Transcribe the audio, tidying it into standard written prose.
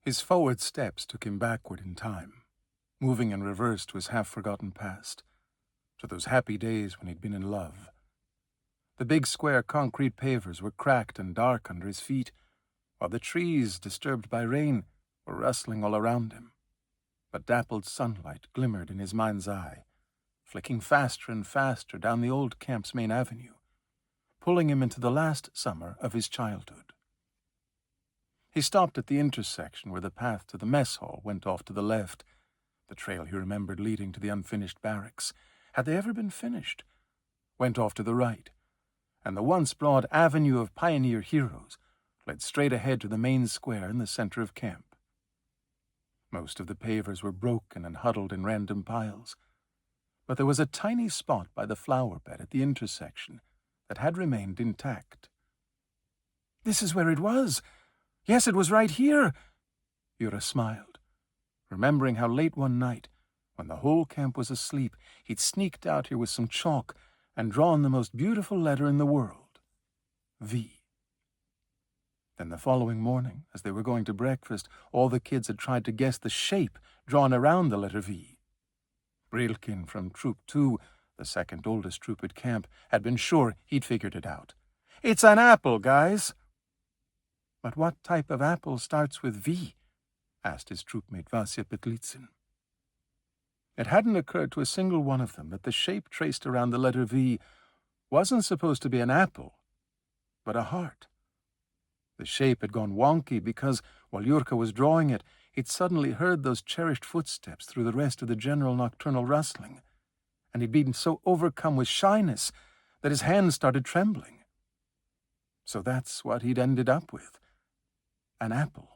His forward steps took him backward in time, moving in reverse to his half-forgotten past, to those happy days when he'd been in love. The big square concrete pavers were cracked and dark under his feet, while the trees, disturbed by rain, were rustling all around him. But dappled sunlight glimmered in his mind's eye, flicking faster and faster down the old camp's main avenue, pulling him into the last summer of his childhood. He stopped at the intersection where the path to the mess hall went off to the left, the trail he remembered leading to the unfinished barracks. Had they ever been finished? Went off to the right, and the once broad avenue of pioneer heroes led straight ahead to the main square in the center of camp. Most of the pavers were broken and huddled in random piles, but there was a tiny spot by the flower bed at the intersection that had remained intact. "This is where it was! Yes, it was right here!" Yura smiled, remembering how late one night, when the whole camp was asleep, he'd sneaked out here with some chalk and drawn the most beautiful letter in the world, V. Then the following morning, as they were going to breakfast, all the kids had tried to guess the shape drawn around the letter V. Brilkin from Troop 2, the second oldest troop at camp, had been sure he'd figured it out. "It's an apple, guys!" "But what type of apple starts with V?" asked his troopmate Vasya Petlitsyn. It hadn't occurred to a single one of them that the shape traced around the letter V wasn't supposed to be an apple, but a heart. The shape had gone wonky because, while Yurka was drawing it, he'd suddenly heard those cherished footsteps through the rest of the general nocturnal rustling, and he'd been so overcome with shyness that his hands started trembling. So that's what he'd ended up with, an apple.